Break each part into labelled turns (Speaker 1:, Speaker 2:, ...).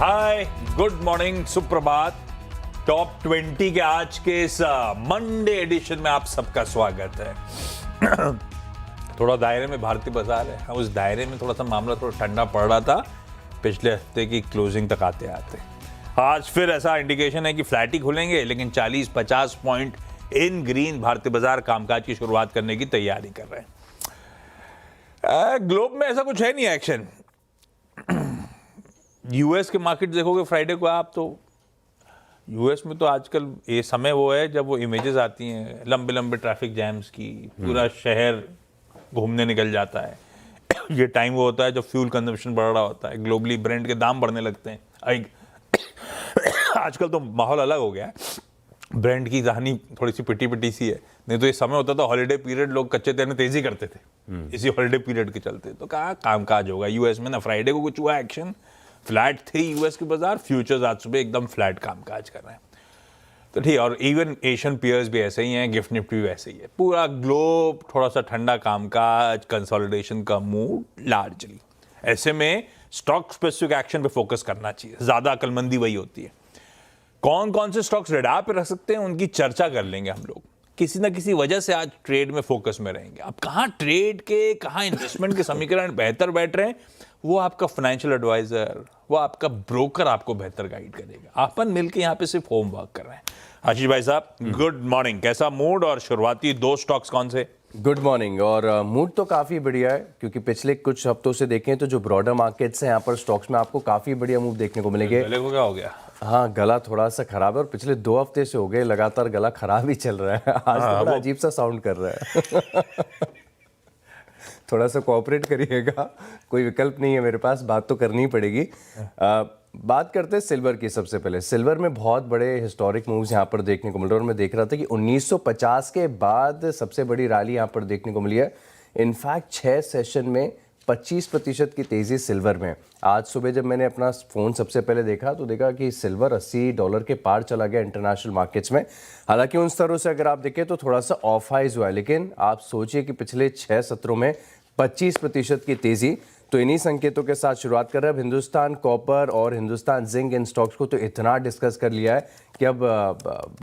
Speaker 1: हाय, good morning, सुप्रभात। Top 20 के आज के इस मंडे एडिशन में आप सबका स्वागत है। थोड़ा दायरे में भारतीय बाजार है, उस दायरे में थोड़ा सा मामला थोड़ा ठंडा पड़ रहा था पिछले हफ्ते की क्लोजिंग तक आते आते। आज फिर ऐसा इंडिकेशन है कि फ्लैट ही खुलेंगे, लेकिन 40-50 पॉइंट इन ग्रीन भारतीय बाजार कामकाज की शुरुआत करने की तैयारी कर रहे हैं। ग्लोब में ऐसा कुछ है नहीं एक्शन। यूएस के मार्केट देखोगे फ्राइडे को आप, तो यूएस में तो आजकल ये समय वो है जब वो इमेजेस आती हैं लंबे लंबे ट्रैफिक जैम्स की, पूरा शहर घूमने निकल जाता है। ये टाइम वो होता है जब फ्यूल कंजम्पशन बढ़ रहा होता है, ग्लोबली ब्रेंड के दाम बढ़ने लगते हैं। आजकल तो माहौल अलग हो गया है, ब्रेंड की कहानी थोड़ी सी पिटी सी है। नहीं तो ये समय होता था हॉलीडे पीरियड, लोग कच्चे तेल में तेजी करते थे इसी हॉलीडे पीरियड के चलते। तो कहाँ कामकाज होगा यूएस में ना। फ्राइडे को कुछ हुआ एक्शन, फ्लैट थे यूएस के बाजार, फ्यूचर्स आज सुबह एकदम फ्लैट कामकाज कर रहे हैं। तो ठीक, और इवन एशियन पियर्स भी ऐसे ही हैं, गिफ्ट निफ्टी भी वैसे ही है। पूरा ग्लोब थोड़ा सा ठंडा कामकाज, कंसोलिडेशन का मूड लार्जली। ऐसे में स्टॉक स्पेसिफिक एक्शन पे फोकस करना चाहिए, ज्यादा अकलमंदी वही होती है। कौन कौन से स्टॉक्स रेडार पे रख सकते हैं उनकी चर्चा कर लेंगे हम लोग। किसी ना किसी वजह से आज ट्रेड में फोकस में रहेंगे। अब कहाँ ट्रेड के, कहाँ इन्वेस्टमेंट के समीकरण बेहतर बैठ रहे हैं, वो आपका फाइनेंशियल एडवाइजर, वो आपका ब्रोकर आपको बेहतर गाइड करेगा। अपन मिलकर यहाँ पे सिर्फ होमवर्क कर रहे हैं। आशीष भाई साहब, गुड मॉर्निंग। कैसा मूड और शुरुआती दो स्टॉक्स कौन से?
Speaker 2: Good morning. और मूड तो काफ़ी बढ़िया है, क्योंकि पिछले कुछ हफ्तों से देखें तो जो ब्रॉडर मार्केट्स हैं यहाँ पर स्टॉक्स में आपको काफ़ी बढ़िया मूव देखने को मिलेंगे।
Speaker 1: गले को क्या हो गया?
Speaker 2: हाँ, गला थोड़ा सा खराब है और पिछले 2 हफ्ते से हो गए लगातार गला खराब ही चल रहा है। आज तो बड़ा अजीब सा साउंड कर रहा है। थोड़ा सा कोऑपरेट करिएगा, कोई विकल्प नहीं है मेरे पास, बात तो करनी ही पड़ेगी। बात करते हैं सिल्वर की। सबसे पहले सिल्वर में बहुत बड़े हिस्टोरिक मूव्स यहाँ पर देखने को मिल रहे हैं और मैं देख रहा था कि 1950 के बाद सबसे बड़ी रैली यहाँ पर देखने को मिली है। इनफैक्ट 6 सेशन में 25% की तेज़ी सिल्वर में। आज सुबह जब मैंने अपना फ़ोन सबसे पहले देखा तो देखा कि सिल्वर $80 के पार चला गया इंटरनेशनल मार्केट्स में। हालांकि उन स्तरों से अगर आप देखें तो थोड़ा सा ऑफ हाइज हुआ है, लेकिन आप सोचिए कि पिछले 6 सत्रों में 25% की तेज़ी। तो इन्हीं संकेतों के साथ शुरुआत कर रहे हैं। अब हिंदुस्तान कॉपर और हिंदुस्तान जिंक इन स्टॉक्स को तो इतना डिस्कस कर लिया है कि अब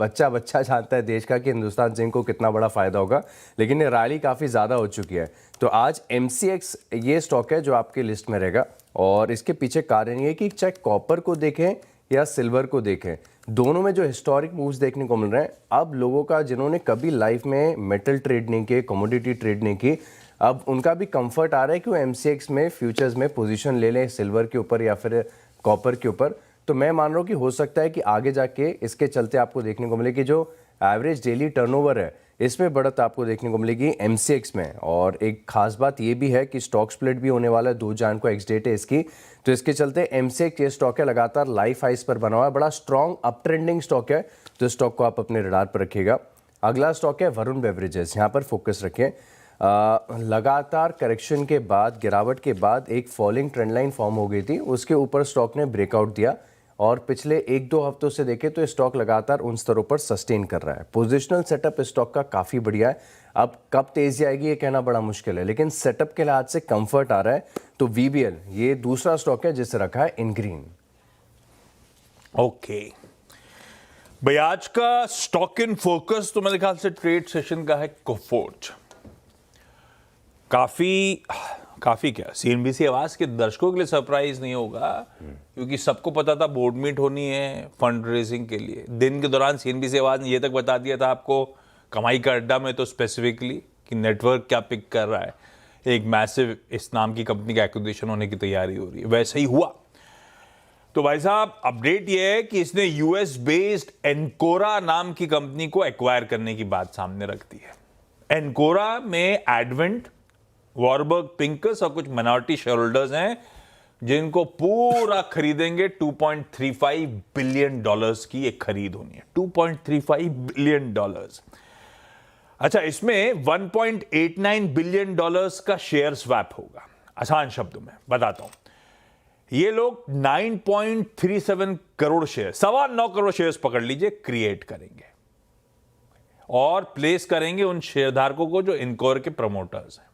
Speaker 2: बच्चा जानता है देश का कि हिंदुस्तान जिंक को कितना बड़ा फ़ायदा होगा, लेकिन ये रैली काफ़ी ज़्यादा हो चुकी है। तो आज MCX ये स्टॉक है जो आपकी लिस्ट में रहेगा, और इसके पीछे कारण ये कि चाहे कॉपर को देखें या सिल्वर को देखें, दोनों में जो हिस्टोरिक मूव्स देखने को मिल रहे हैं। अब लोगों का, जिन्होंने कभी लाइफ में मेटल ट्रेड नहीं किए, कमोडिटी ट्रेड नहीं की, अब उनका भी कंफर्ट आ रहा है कि वो MCX में फ्यूचर्स में पोजीशन ले लें सिल्वर के ऊपर या फिर कॉपर के ऊपर। तो मैं मान रहा हूँ कि हो सकता है कि आगे जाके इसके चलते आपको देखने को मिले कि जो एवरेज डेली टर्नओवर है इसमें बढ़त आपको देखने को मिलेगी MCX में। और एक खास बात ये भी है कि स्टॉक स्प्लिट भी होने वाला है, 2 जान को एक्स डेट है इसकी। तो इसके चलते MCX ये स्टॉक है लगातार लाइफ हाइस पर बना हुआ है, बड़ा स्ट्रॉन्ग अप ट्रेंडिंग स्टॉक है। तो इस स्टॉक को आप अपने रडार पर रखिएगा। अगला स्टॉक है वरुण बेवरेजेस, यहाँ पर फोकस रखें। लगातार करेक्शन के बाद, गिरावट के बाद एक फॉलिंग ट्रेंड लाइन फॉर्म हो गई थी, उसके ऊपर स्टॉक ने ब्रेकआउट दिया और पिछले 1-2 हफ्तों से देखें तो स्टॉक लगातार उन स्तरों पर सस्टेन कर रहा है। पोजिशनल सेटअप स्टॉक का काफ़ी बढ़िया है। अब कब तेजी आएगी ये कहना बड़ा मुश्किल है, लेकिन सेटअप के लिहाज से कंफर्ट आ रहा है। तो VBL ये दूसरा स्टॉक है जिसे रखा है इन ग्रीन।
Speaker 1: ओके भाई, आज का स्टॉक इन फोकस तो मेरे ख्याल से ट्रेड सेशन का है कोफोर्ज। काफी क्या CNBC आवाज के दर्शकों के लिए सरप्राइज नहीं होगा, क्योंकि सबको पता था बोर्ड मीट होनी है फंड रेजिंग के लिए। दिन के दौरान CNBC आवाज ने ये तक बता दिया था आपको, कमाई का अड्डा में तो स्पेसिफिकली, कि नेटवर्क क्या पिक कर रहा है। एक मैसिव इस नाम की कंपनी का एक्विजिशन होने की तैयारी हो रही है, वैसे ही हुआ। तो भाई साहब, अपडेट ये है कि इसने US बेस्ड एनकोरा नाम की कंपनी को एक्वायर करने की बात सामने रख दी है। एनकोरा में एडवेंट, वॉरबर्ग पिंकस और कुछ माइनॉरिटी शेयर होल्डर्स हैं जिनको पूरा खरीदेंगे। $2.35 बिलियन की एक खरीद होनी है, $2.35 बिलियन। अच्छा, इसमें $1.89 बिलियन का शेयर स्वैप होगा। आसान शब्दों में बताता हूं, ये लोग 9.37 करोड़ शेयर, 9.25 करोड़ शेयर्स पकड़ लीजिए, क्रिएट करेंगे और प्लेस करेंगे उन शेयरधारकों को जो इनकोर के प्रमोटर्स हैं।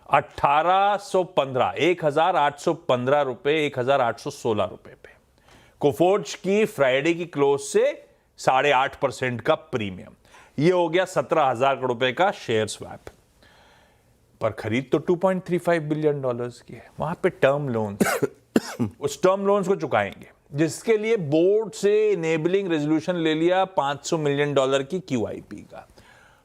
Speaker 1: 1815 रुपए, 1816 रुपए पे कोफोर्ज की फ्राइडे की क्लोज से 8.5% का प्रीमियम, ये हो गया 17,000 करोड़ रुपए का शेयर स्वैप। पर खरीद तो 2.35 बिलियन डॉलर्स की है। वहां पे टर्म लोन्स उस टर्म लोन्स को चुकाएंगे, जिसके लिए बोर्ड से इनेबलिंग रेजोल्यूशन ले लिया $500 मिलियन की QIP का।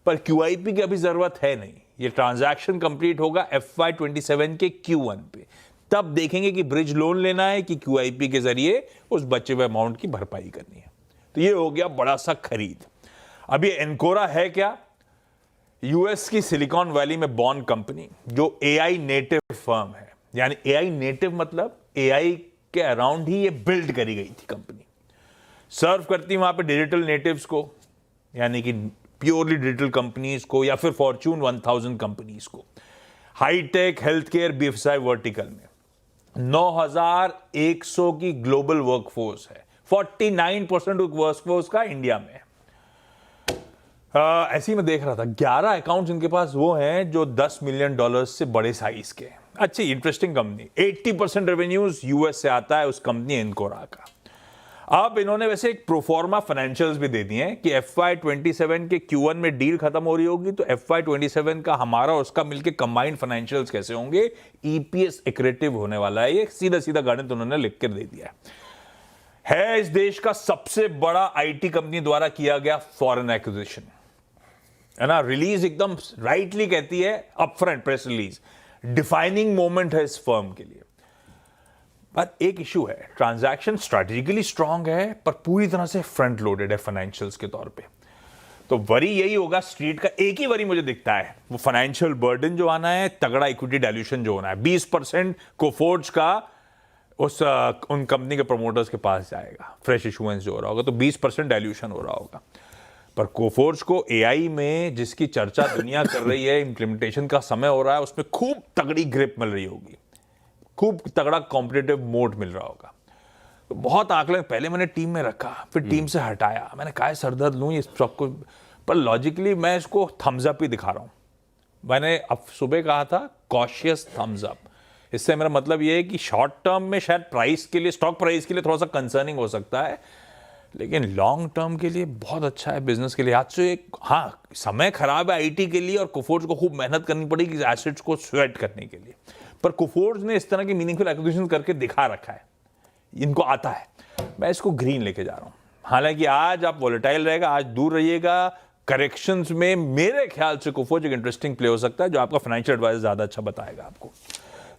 Speaker 1: पर QIP की अभी जरूरत है नहीं, ये ट्रांजैक्शन कंप्लीट होगा FY27 के Q1 पे। तब देखेंगे कि ब्रिज लोन लेना है कि QIP के जरिए उस बचे हुए अमाउंट की भरपाई करनी है। तो ये हो गया बड़ा सा खरीद। अब ये एनकोरा है क्या? यूएस की सिलिकॉन वैली में बॉर्न कंपनी, जो AI नेटिव फर्म है। यानी AI नेटिव मतलब AI के अराउंड ही ये बिल्ड करी गई थी कंपनी। सर्व करती वहां पे डिजिटल नेटिव्स को, यानी कि प्योरली डिजिटल कंपनीज को, या फिर फॉर्च्यून 1000 कंपनीज को। High tech, health care, BFSI vertical में 9,100 की ग्लोबल वर्कफोर्स है। 49% वर्कफोर्स का इंडिया में है। ऐसे ही मैं देख रहा था 11 अकाउंट्स इनके पास वो हैं जो $10 मिलियन से बड़े साइज के। अच्छी इंटरेस्टिंग कंपनी। 80% रेवेन्यूज यूएस से आता है उस कंपनी एनकोरा का। अब इन्होंने वैसे एक प्रोफॉर्मा फाइनेंशियल्स भी दे दिए हैं कि FY27 के Q1 में डील खत्म हो रही होगी, तो FY27 का हमारा उसका मिलके कंबाइंड फाइनेंशियल्स कैसे होंगे, EPS एक्रेटिव होने वाला है। ये सीधा सीधा गणित उन्होंने लिख कर दे दिया है। इस देश का सबसे बड़ा IT कंपनी द्वारा किया गया फॉरेन एक्विजिशन है ना। रिलीज एकदम राइटली कहती है, upfront press release defining moment है इस फर्म के लिए। पर एक इशू है, ट्रांजैक्शन स्ट्रेटेजिकली स्ट्रांग है पर पूरी तरह से फ्रंट लोडेड है फाइनेंशियल्स के तौर पे। तो वरी यही होगा स्ट्रीट का, एक ही वरी मुझे दिखता है, वो फाइनेंशियल बर्डन जो आना है, तगड़ा इक्विटी डायल्यूशन जो होना है। 20% कोफोर्ज का उन कंपनी के प्रमोटर्स के पास जाएगा, फ्रेश इशुएंस जो हो रहा होगा, तो 20% डायल्यूशन हो रहा होगा। पर कोफोर्ज को AI में जिसकी चर्चा दुनिया कर रही है, इंप्लीमेंटेशन का समय हो रहा है, उसमें खूब तगड़ी ग्रिप मिल रही होगी, खूब तगड़ा कॉम्पिटिटिव मोड मिल रहा होगा। तो बहुत आकलन पहले मैंने टीम में रखा, फिर टीम से हटाया। मैंने कहा सरदर्द लूँ इस स्टॉक को, पर लॉजिकली मैं इसको थम्स अप ही दिखा रहा हूँ। मैंने अब सुबह कहा था कॉशियस थम्स अप। इससे मेरा मतलब ये है कि शॉर्ट टर्म में शायद प्राइस के लिए, स्टॉक प्राइस के लिए थोड़ा सा कंसर्निंग हो सकता है, लेकिन लॉन्ग टर्म के लिए बहुत अच्छा है बिजनेस के लिए। आज से एक समय खराब है IT के लिए और कोफोर्ज को खूब मेहनत करनी पड़ेगी एसेट्स को स्वेट करने के लिए। पर कोफोर्ज ने इस तरह की मीनिंगफुल एक्विजिशन करके दिखा रखा है, इनको आता है। मैं इसको ग्रीन लेके जा रहा हूं। हालांकि आज आप वोलेटाइल रहेगा, आज दूर रहिएगा। करेक्शंस में मेरे ख्याल से कोफोर्ज एक इंटरेस्टिंग प्ले हो सकता है, जो आपका फाइनेंशियल एडवाइजर ज्यादा अच्छा बताएगा आपको।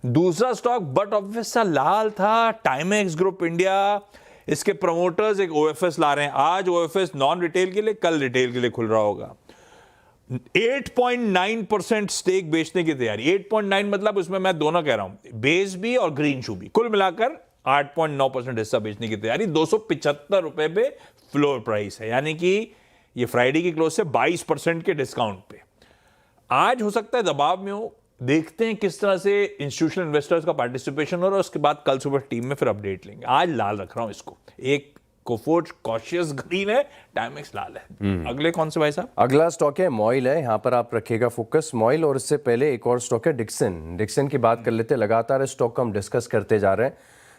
Speaker 1: दूसरा स्टॉक बट ऑब्वियस सा लाल था, टाइमेक्स ग्रुप इंडिया। इसके प्रमोटर्स एक OFS ला रहे हैं। आज OFS नॉन रिटेल के लिए, कल रिटेल के लिए खुल रहा होगा। 8.9% स्टेक बेचने की तैयारी। 8.9 मतलब उसमें मैं दोनों कह रहा हूं, बेस भी और ग्रीन शू भी, कुल मिलाकर 8.9% हिस्सा बेचने की तैयारी। 275 रुपए पे फ्लोर प्राइस है, यानी कि ये फ्राइडे की क्लोज से 22% के डिस्काउंट पे। आज हो सकता है दबाव में हो, देखते हैं किस तरह से इंस्टीट्यूशनल इन्वेस्टर्स का पार्टिसिपेशन हो रहा है। उसके बाद कल सुबह टीम में फिर अपडेट लेंगे। आज लाल रख रहा हूं इसको। एक कोफोर्ज कॉशियस ग्रीन है, टाइमेक्स लाल है। अगले कौन से भाई साहब?
Speaker 2: अगला स्टॉक है मॉइल है, यहाँ पर आप रखिएगा फोकस मॉइल। और इससे पहले एक और स्टॉक है डिक्सन की बात कर लेते हैं। लगातार इस स्टॉक को हम डिस्कस करते जा रहे हैं।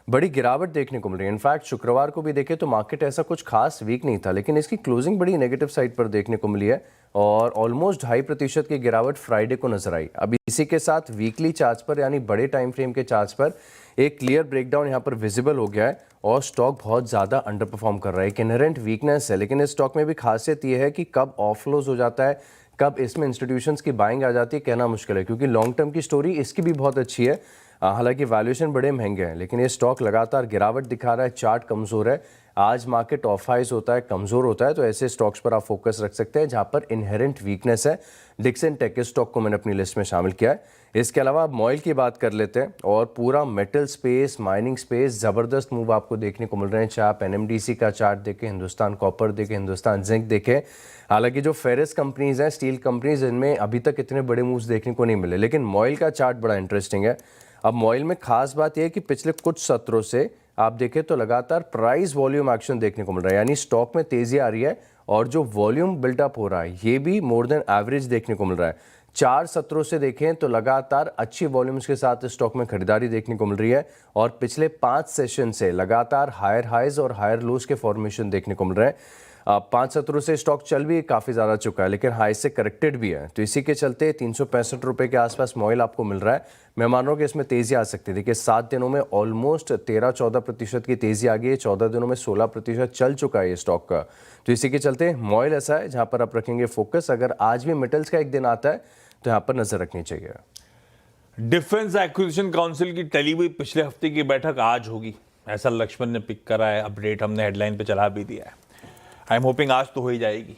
Speaker 2: बड़ी गिरावट देखने को मिल रही है। इनफैक्ट शुक्रवार को भी देखें तो मार्केट ऐसा कुछ खास वीक नहीं था, लेकिन इसकी क्लोजिंग बड़ी नेगेटिव साइड पर देखने को मिली है और ऑलमोस्ट 2.5% की गिरावट फ्राइडे को नजर आई। अब इसी के साथ वीकली चार्ट्स पर, यानी बड़े टाइम फ्रेम के चार्ट्स पर एक क्लियर ब्रेकडाउन यहाँ पर विजिबल हो गया है और स्टॉक बहुत ज़्यादा अंडर परफॉर्म कर रहा है। एक इनहेरेंट वीकनेस है, लेकिन इस स्टॉक में भी खासियत ये है कि कब ऑफलोज हो जाता है, कब इसमें इंस्टीट्यूशंस की बाइंग आ जाती है, कहना मुश्किल है, क्योंकि लॉन्ग टर्म की स्टोरी इसकी भी बहुत अच्छी है। हालांकि वैल्यूएशन बड़े महंगे हैं, लेकिन ये स्टॉक लगातार गिरावट दिखा रहा है, चार्ट कमज़ोर है। आज मार्केट ऑफ हाइज होता है, कमज़ोर होता है, तो ऐसे स्टॉक्स पर आप फोकस रख सकते हैं जहां पर इनहेरेंट वीकनेस है। डिक्सन टेक स्टॉक को मैंने अपनी लिस्ट में शामिल किया है। इसके अलावा आप मॉइल की बात कर लेते हैं और पूरा मेटल स्पेस, माइनिंग स्पेस, ज़बरदस्त मूव आपको देखने को मिल रहे हैं। चाहे आप NMDC का चार्ट देखें, हिंदुस्तान कॉपर देखें, हिंदुस्तान जिंक देखें। हालांकि जो फेरस कंपनीज हैं, स्टील कंपनीज, इनमें अभी तक इतने बड़े मूव्स देखने को नहीं मिले, लेकिन मॉइल का चार्ट बड़ा इंटरेस्टिंग है। अब मॉइल में खास बात यह है कि पिछले कुछ सत्रों से आप देखें तो लगातार प्राइस वॉल्यूम एक्शन देखने को मिल रहा है, यानी स्टॉक में तेजी आ रही है और जो वॉल्यूम बिल्डअप हो रहा है ये भी मोर देन एवरेज देखने को मिल रहा है। 4 सत्रों से देखें तो लगातार अच्छी वॉल्यूम्स के साथ स्टॉक में खरीदारी देखने को मिल रही है और पिछले 5 सेशन से लगातार हायर हाइज और हायर लोज के फॉर्मेशन देखने को मिल रहे हैं। 5 सत्रों से स्टॉक चल भी काफ़ी ज़्यादा चुका है लेकिन हाई से करेक्टेड भी है, तो इसी के चलते 365 रुपये के आसपास मॉइल आपको मिल रहा है। मैं मान रहा हूँ कि इसमें तेज़ी आ सकती है। देखिए 7 दिनों में ऑलमोस्ट 13-14% की तेज़ी आ गई है, 14 दिनों में 16% चल चुका है ये स्टॉक का, तो इसी के चलते मॉइल ऐसा है जहाँ पर आप रखेंगे फोकस। अगर आज भी मेटल्स का एक दिन आता है तो यहाँ पर नज़र रखनी चाहिए।
Speaker 1: डिफेंस एक्विजिशन काउंसिल की टली हुई पिछले हफ्ते की बैठक आज होगी, ऐसा लक्ष्मण ने पिक करा है। अपडेट हमने हेडलाइन पे चला भी दिया है। आई एम होपिंग आज तो हो ही जाएगी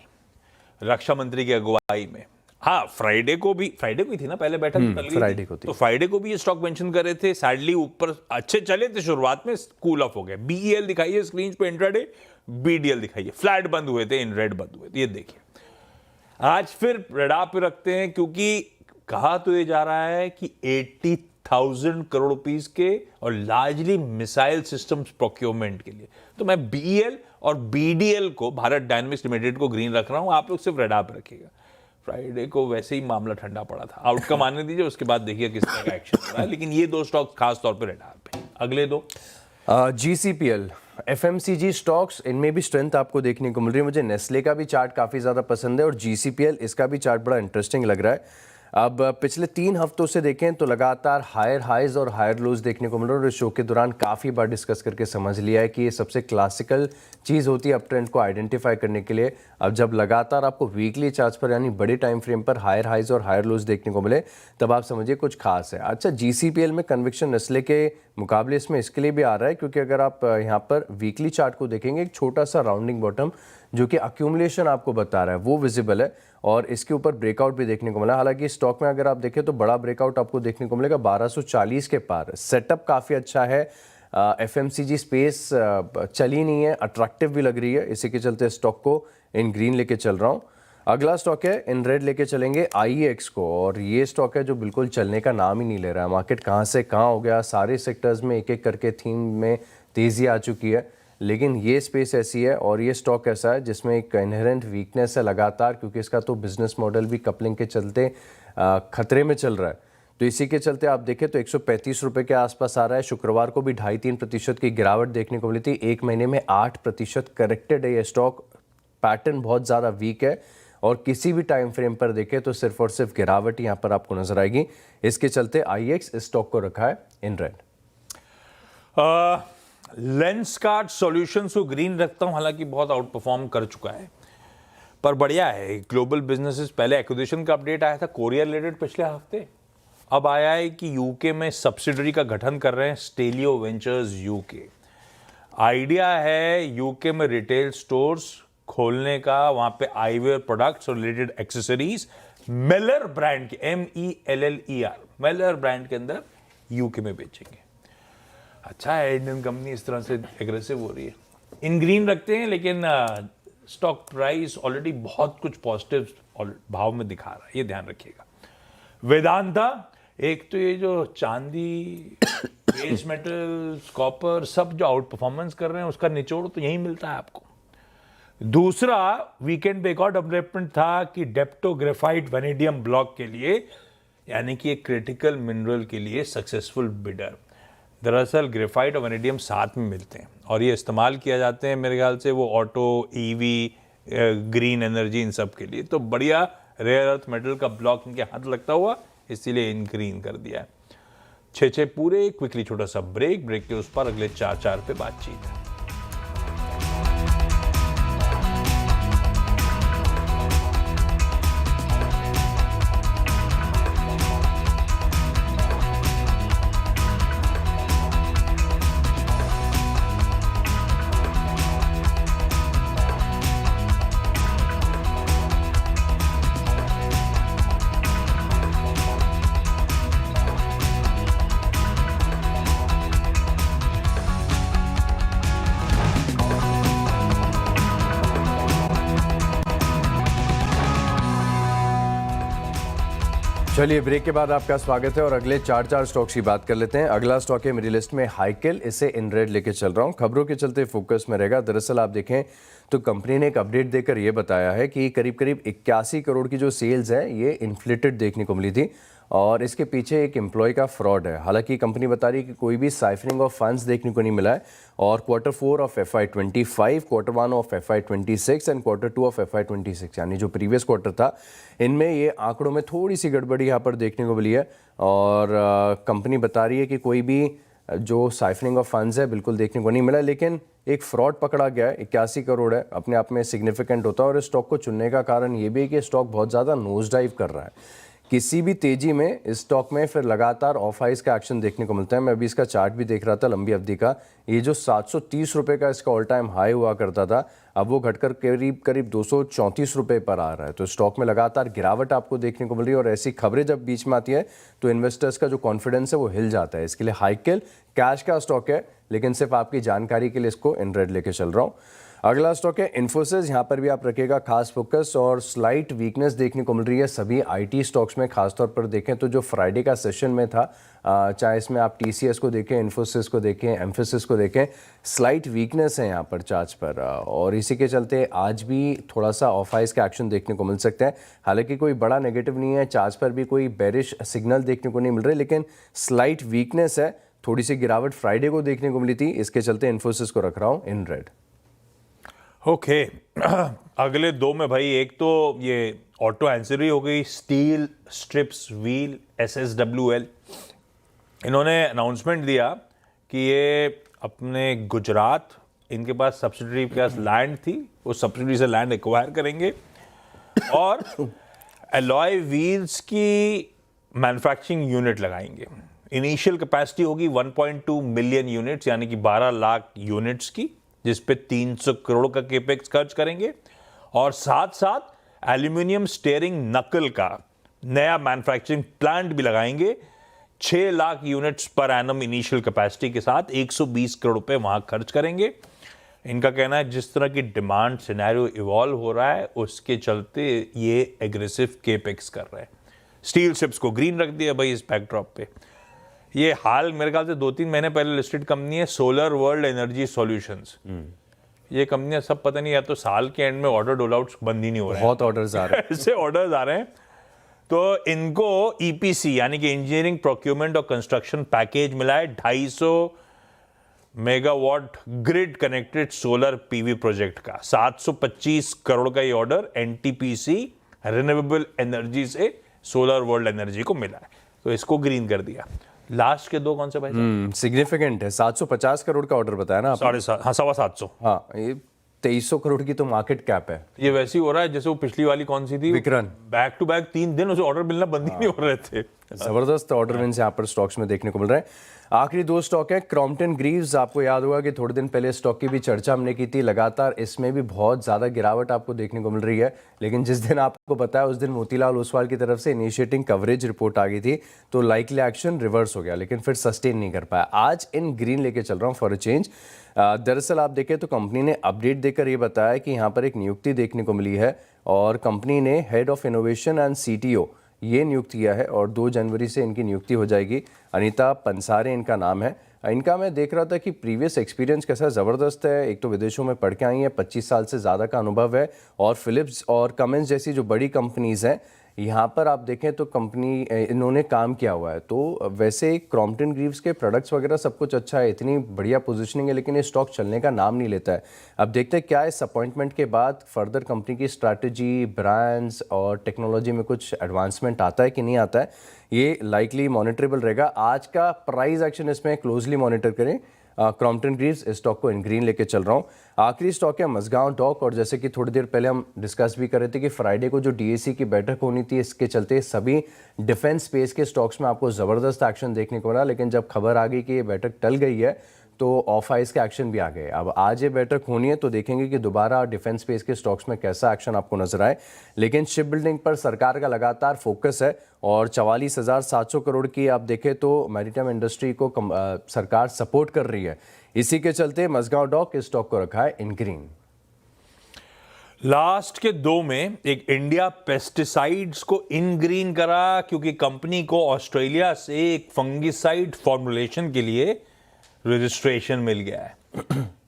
Speaker 1: रक्षा मंत्री की अगुवाई में। हाँ, फ्राइडे को ही थी ना पहले बैठक,
Speaker 2: फ्राइडे को थी।
Speaker 1: तो फ्राइडे को भी ये स्टॉक मेंशन कर रहे थे। सैडली ऊपर अच्छे चले थे शुरुआत में, कूल ऑफ हो गए। बीईएल दिखाइए स्क्रीन पे इंट्राडे, बीडीएल दिखाइए, फ्लैट बंद हुए थे, इन रेड बंद हुए थे। ये देखिए आज फिर रडार पे रखते हैं क्योंकि कहा तो ये जा रहा है कि 80,000 करोड़ रुपीस के और लार्जली मिसाइल सिस्टम्स प्रोक्योरमेंट के लिए। तो मैं बीईएल और बीडीएल को, भारत डायनेमिक्स लिमिटेड को ग्रीन रख रहा हूं, आप लोग सिर्फ रडार पे रखिएगा। फ्राइडे को वैसे ही मामला ठंडा पड़ा था, आउटकम आने दीजिए, उसके बाद देखिए किस तरह का एक्शन हो रहा है। लेकिन ये 2 स्टॉक्स खास तौर पे रडार पे। अगले 2
Speaker 2: GCPL, FMCG स्टॉक्स, इनमें भी स्ट्रेंथ आपको देखने को मिल रही है। मुझे नेस्ले का भी चार्ट काफ़ी ज़्यादा पसंद है और GCPL इसका भी चार्ट बड़ा इंटरेस्टिंग लग रहा है। अब पिछले 3 हफ्तों से देखें तो लगातार हायर हाइज और हायर लोज देखने को मिल रहा है और इस शो के दौरान काफ़ी बार डिस्कस करके समझ लिया है कि ये सबसे क्लासिकल चीज़ होती है अप ट्रेंड को आइडेंटिफाई करने के लिए। अब जब लगातार आपको वीकली चार्ट्स पर यानी बड़े टाइम फ्रेम पर हायर हाइज और हायर लोज देखने को मिले तब आप समझिए कुछ खास है। अच्छा, GCPL में कन्विक्शन नेस्ले के मुकाबले इसमें इसके लिए भी आ रहा है क्योंकि अगर आप यहाँ पर वीकली चार्ट को देखेंगे, एक छोटा सा राउंडिंग बॉटम जो कि अक्यूमुलेशन आपको बता रहा है वो विजिबल है और इसके ऊपर ब्रेकआउट भी देखने को मिला। हालांकि स्टॉक में अगर आप देखें तो बड़ा ब्रेकआउट आपको देखने को मिलेगा 1240 के पार। सेटअप काफ़ी अच्छा है, FMCG स्पेस चली नहीं है, अट्रैक्टिव भी लग रही है, इसी के चलते स्टॉक को इन ग्रीन लेके चल रहा हूँ। अगला स्टॉक है इन रेड लेके चलेंगे IEX को, और ये स्टॉक है जो बिल्कुल चलने का नाम ही नहीं ले रहा है। मार्केट कहाँ से कहाँ हो गया, सारे सेक्टर्स में एक एक करके थीम में तेज़ी आ चुकी है, लेकिन ये स्पेस ऐसी है और ये स्टॉक ऐसा है जिसमें एक इनहेरेंट वीकनेस है लगातार, क्योंकि इसका तो बिजनेस मॉडल भी कपलिंग के चलते खतरे में चल रहा है। तो इसी के चलते आप देखें तो 135 रुपये के आसपास आ रहा है। शुक्रवार को भी 2.5-3% की गिरावट देखने को मिली थी, एक महीने में 8% करेक्टेड है ये स्टॉक। पैटर्न बहुत ज़्यादा वीक है और किसी भी टाइम फ्रेम पर देखें तो सिर्फ और सिर्फ गिरावट यहाँ पर आपको नजर आएगी। इसके चलते IEX इस स्टॉक को रखा है इन रेड।
Speaker 1: लेंसकार्ट सॉल्यूशंस को ग्रीन रखता हूं, हालांकि बहुत आउट परफॉर्म कर चुका है पर बढ़िया है। ग्लोबल बिजनेसेस, पहले एक्विजिशन का अपडेट आया था कोरिया रिलेटेड पिछले हफ्ते, अब आया है कि यूके में सब्सिडरी का गठन कर रहे हैं स्टेलियो वेंचर्स यूके। आइडिया है यूके में रिटेल स्टोर्स खोलने का, वहां पे आईवेयर प्रोडक्ट्स और रिलेटेड एक्सेसरीज मेलर ब्रांड के, MELLER मेलर ब्रांड के अंदर यूके में बेचेंगे। अच्छा है, इंडियन कंपनी इस तरह से एग्रेसिव हो रही है। इन ग्रीन रखते हैं, लेकिन स्टॉक प्राइस ऑलरेडी बहुत कुछ पॉजिटिव भाव में दिखा रहा है, ये ध्यान रखिएगा। वेदांता, एक तो ये जो चांदी, बेस मेटल्स, कॉपर सब जो आउट परफॉर्मेंस कर रहे हैं उसका निचोड़ तो यही मिलता है आपको। दूसरा, वीकेंड पे एक और डेवलपमेंट था कि डेप्टो ग्रेफाइट वैनेडियम ब्लॉक के लिए, यानी कि एक क्रिटिकल मिनरल के लिए सक्सेसफुल बिडर। दरअसल ग्रेफाइट और वैनेडियम साथ में मिलते हैं और ये इस्तेमाल किया जाते हैं मेरे ख्याल से वो ऑटो, EV, ग्रीन एनर्जी, इन सब के लिए। तो बढ़िया रेयर अर्थ मेटल का ब्लॉक इनके हाथ लगता हुआ, इसीलिए इन ग्रीन कर दिया है। 6 पूरे। क्विकली छोटा सा ब्रेक के उस पर अगले 4 पे बातचीत है।
Speaker 2: चलिए ब्रेक के बाद आपका स्वागत है और अगले चार स्टॉक्स की बात कर लेते हैं। अगला स्टॉक है मेरी लिस्ट में हाइकिल, इसे इन रेड लेके चल रहा हूं। खबरों के चलते फोकस में रहेगा। दरअसल आप देखें तो कंपनी ने एक अपडेट देकर ये बताया है कि करीब करीब 81 करोड़ की जो सेल्स है ये इन्फ्लेटेड देखने को मिली थी और इसके पीछे एक एम्प्लॉय का फ्रॉड है। हालांकि कंपनी बता रही है कि कोई भी साइफरिंग ऑफ फंड्स देखने को नहीं मिला है और Q4 of FY25, Q1 of FY26 and Q2 of FY26 यानी जो प्रीवियस क्वार्टर था इनमें ये आंकड़ों में थोड़ी सी गड़बड़ी यहाँ पर देखने को मिली है और कंपनी बता रही है कि कोई भी जो साइफरिंग ऑफ फंड्स है बिल्कुल देखने को नहीं मिला, लेकिन एक फ्रॉड पकड़ा गया है। 81 करोड़ है, अपने आप में सिग्निफिकेंट होता है और इस स्टॉक को चुनने का कारण ये भी है कि स्टॉक बहुत ज़्यादा नोज डाइव कर रहा है। किसी भी तेजी में इस स्टॉक में फिर लगातार ऑफ हाइज का एक्शन देखने को मिलता है। मैं अभी इसका चार्ट भी देख रहा था लंबी अवधि का, ये जो 730 रुपये का इसका ऑल टाइम हाई हुआ करता था अब वो घटकर करीब करीब 234 रुपये पर आ रहा है। तो स्टॉक में लगातार गिरावट आपको देखने को मिल रही है और ऐसी खबरें जब बीच में आती है तो इन्वेस्टर्स का जो कॉन्फिडेंस है वो हिल जाता है। इसके लिए हाइकिल कैश का स्टॉक है, लेकिन सिर्फ आपकी जानकारी के लिए इसको इन रेड लेके चल रहा हूँ। अगला स्टॉक है इन्फोसिस, यहाँ पर भी आप रखिएगा खास फोकस और स्लाइट वीकनेस देखने को मिल रही है सभी आईटी स्टॉक्स में। खासतौर पर देखें तो जो फ्राइडे का सेशन में था, चाहे इसमें आप टीसीएस को देखें, इन्फोसिस को देखें, एम्फोसिस को देखें, स्लाइट वीकनेस है यहाँ पर चार्ट्स पर और इसी के चलते आज भी थोड़ा सा ऑफ हाइज का एक्शन देखने को मिल सकता है। हालांकि कोई बड़ा नेगेटिव नहीं है, चार्ट्स पर भी कोई बेरिश सिग्नल देखने को नहीं मिल रहे, लेकिन स्लाइट वीकनेस है। थोड़ी सी गिरावट फ्राइडे को देखने को मिली थी, इसके चलते इन्फोसिस को रख रहा हूँ इन रेड।
Speaker 1: ओके अगले दो में भाई एक तो ये ऑटो एंसरी हो गई, स्टील स्ट्रिप्स व्हील SSWL। इन्होंने अनाउंसमेंट दिया कि ये अपने गुजरात, इनके पास सब्सिडरी के पास लैंड थी, उस सब्सिडरी से लैंड एक्वायर करेंगे और एलॉय व्हील्स की मैन्युफैक्चरिंग यूनिट लगाएंगे। इनिशियल कैपेसिटी होगी 1.2 मिलियन यूनिट्स यानी कि 12 लाख यूनिट्स की, जिस पे 300 करोड़ का केपेक्स खर्च करेंगे और साथ साथ एल्यूमिनियम स्टीयरिंग नकल का नया मैन्युफैक्चरिंग प्लांट भी लगाएंगे। 6 lakh units per annum initial capacity के साथ 120 करोड़ रुपए वहां खर्च करेंगे। इनका कहना है जिस तरह की डिमांड सिनेरियो इवॉल्व हो रहा है उसके चलते ये एग्रेसिव केपेक्स कर रहे हैं। स्टील शिप्स को ग्रीन रख दिया भाई इस बैकड्रॉप पे। ये हाल मेरे ख्याल से 2-3 महीने पहले लिस्टेड कंपनी है सोलर वर्ल्ड एनर्जी सॉल्यूशंस। ये कंपनियां सब पता नहीं, या तो साल के एंड में ऑर्डर डोल आउट बंद ही नहीं हो रहे हैं,
Speaker 2: बहुत ऑर्डर्स आ रहे हैं
Speaker 1: ऐसे ऑर्डर्स आ रहे हैं। तो इनको ईपीसी यानी कि इंजीनियरिंग प्रोक्योरमेंट और कंस्ट्रक्शन पैकेज मिला है 250 megawatt grid connected solar PV project का। 725 करोड़ का ये ऑर्डर एनटीपीसी रिन्यूएबल एनर्जी से सोलर वर्ल्ड एनर्जी को मिला है, तो इसको ग्रीन कर दिया। लास्ट के दो कौन से भाई?
Speaker 2: सिग्निफिकेंट है, 750 करोड़ का ऑर्डर बताया ना आपने?
Speaker 1: 750।
Speaker 2: हाँ, ये 2300 करोड़ की तो मार्केट कैप है।
Speaker 1: ये वैसी हो रहा है जैसे वो पिछली वाली कौन सी थी,
Speaker 2: विक्रन,
Speaker 1: बैक टू बैक 3 दिन उसे ऑर्डर मिलना बंद ही नहीं हो रहे थे।
Speaker 2: जबरदस्त ऑर्डर विन्स यहाँ पर स्टॉक्स में देखने को मिल रहा है। आखिरी दो स्टॉक है क्रॉम्पटन ग्रीव्स। आपको याद होगा कि थोड़े दिन पहले स्टॉक की भी चर्चा हमने की थी, लगातार इसमें भी बहुत ज़्यादा गिरावट आपको देखने को मिल रही है। लेकिन जिस दिन आपको पता है उस दिन मोतीलाल ओसवाल की तरफ से इनिशिएटिंग कवरेज रिपोर्ट आ गई थी, तो लाइकली एक्शन रिवर्स हो गया, लेकिन फिर सस्टेन नहीं कर पाया। आज इन ग्रीन लेके चल रहा हूँ फॉर अ चेंज। दरअसल आप देखें तो कंपनी ने अपडेट देकर ये बताया कि यहाँ पर एक नियुक्ति देखने को मिली है और कंपनी ने head of innovation and CTO ये नियुक्त किया है और 2 जनवरी से इनकी नियुक्ति हो जाएगी। अनीता पंसारे इनका नाम है। इनका मैं देख रहा था कि प्रीवियस एक्सपीरियंस कैसा ज़बरदस्त है। एक तो विदेशों में पढ़ के आई है, 25 साल से ज़्यादा का अनुभव है और फिलिप्स और कमेंस जैसी जो बड़ी कंपनीज़ हैं यहाँ पर आप देखें तो कंपनी इन्होंने काम किया हुआ है। तो वैसे क्रॉम्पटन ग्रीव्स के प्रोडक्ट्स वगैरह सब कुछ अच्छा है, इतनी बढ़िया पोजीशनिंग है, लेकिन ये स्टॉक चलने का नाम नहीं लेता है। अब देखते हैं क्या इस अपॉइंटमेंट के बाद फर्दर कंपनी की स्ट्रैटेजी, ब्रांड्स और टेक्नोलॉजी में कुछ एडवांसमेंट आता है कि नहीं आता है, ये लाइकली मॉनिटरेबल रहेगा। आज का प्राइस एक्शन इसमें क्लोजली मॉनिटर करें। क्रॉम्पटन ग्रीव्स इस स्टॉक को इन ग्रीन लेके चल रहा हूँ। आखिरी स्टॉक है मझगांव डॉक, और जैसे कि थोड़ी देर पहले हम डिस्कस भी कर रहे थे कि फ्राइडे को जो DAC की बैठक होनी थी, इसके चलते सभी डिफेंस स्पेस के स्टॉक्स में आपको ज़बरदस्त एक्शन देखने को मिला। लेकिन जब खबर आ गई कि ये बैठक टल गई है तो ऑफ हाइज के एक्शन भी आ गए। अब आज ये बैठक होनी है तो देखेंगे कि दोबारा डिफेंस स्पेस के स्टॉक्स में कैसा एक्शन आपको नजर आए। लेकिन शिप बिल्डिंग पर सरकार का लगातार फोकस है और 44,700 करोड़ की आप देखें तो मैरीटाइम इंडस्ट्री को सरकार सपोर्ट कर रही है। इसी के चलते मझगांव डॉक इस स्टॉक को रखा है इन ग्रीन।
Speaker 1: लास्ट के 2 में एक इंडिया पेस्टिसाइड्स को इन ग्रीन करा क्योंकि कंपनी को ऑस्ट्रेलिया से एक फंगिसाइड फॉर्मुलेशन के लिए रजिस्ट्रेशन मिल गया है।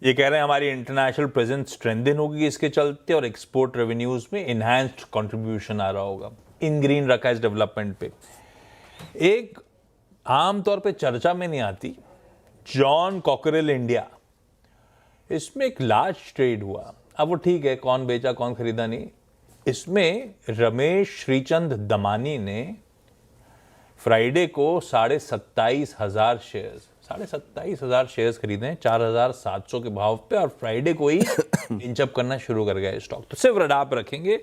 Speaker 1: ये कह रहे हैं हमारी इंटरनेशनल प्रेजेंस स्ट्रेंथन होगी इसके चलते और एक्सपोर्ट रेवेन्यूज में इनहैंस्ड कंट्रीब्यूशन आ रहा होगा। इन ग्रीन रखा इस डेवलपमेंट पे। एक आमतौर पे चर्चा में नहीं आती, जॉन कॉकरेल इंडिया, इसमें एक लार्ज ट्रेड हुआ। अब वो ठीक है, कौन बेचा कौन खरीदा नहीं, इसमें रमेश श्रीचंद दमानी ने फ्राइडे को 27,500 शेयर्स 27,500 शेयर्स खरीदे हैं 4,700 के भाव पे, और फ्राइडे को ही इंचअप करना शुरू कर गया स्टॉक। तो सिर्फ रडार पे रखेंगे,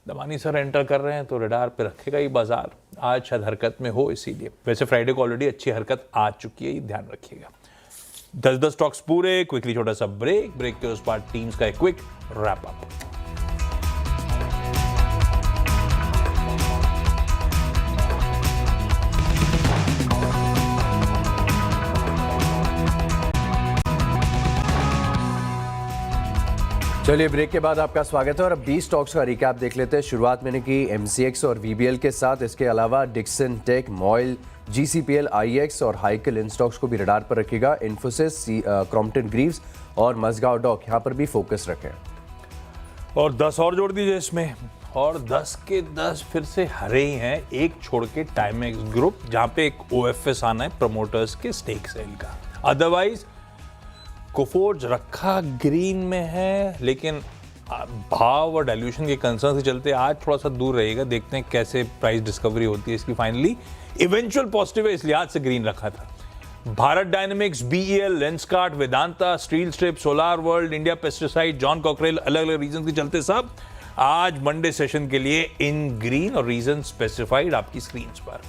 Speaker 1: दमानी सर एंटर कर रहे हैं तो रडार पे रखेगा ये बाजार। आज शायद हरकत में हो, इसीलिए। वैसे फ्राइडे को ऑलरेडी अच्छी हरकत आ चुकी है, ये ध्यान रखिएगा। 10 स्टॉक्स पूरे, क्विकली छोटा सा ब्रेक के उस पार्ट टीम्स का एक क्विक रैप अप।
Speaker 2: चलिए, ब्रेक के बाद आपका स्वागत है और अब 20 स्टॉक्स का रिकैप देख लेते हैं। शुरुआत मैंने की MCX और VBL के साथ। इसके अलावा Dixon tech, MOIL, GCPL, IX और हाइकल इन स्टॉक्स को भी रडार पर रखिएगा। इन्फोसिस, क्रॉम्पटन ग्रीव्स और मजगांव डॉक, यहाँ पर भी फोकस रखें।
Speaker 1: और 10 और जोड़ दीजिए इसमें, और 10 के 10 फिर से हरे ही हैं, एक छोड़ के टाइमेक्स ग्रुप, जहाँ पे एक OFS आना है प्रमोटर्स के स्टेक सेल का। अदरवाइज कोफोर्ज रखा ग्रीन में है, लेकिन भाव और डाइल्यूशन के कंसर्न से चलते आज थोड़ा सा दूर रहेगा। देखते हैं कैसे प्राइस डिस्कवरी होती है इसकी। फाइनली इवेंचुअल पॉजिटिव है, इस लिहाज से ग्रीन रखा था। Bharat dynamics, BEL, Lenskart, Vedanta, steel strip, solar world, India pesticide, John cockerel, अलग अलग रीजन के चलते सब आज मंडे सेशन के लिए इन ग्रीन, और रीजन स्पेसिफाइड आपकी स्क्रीन पर।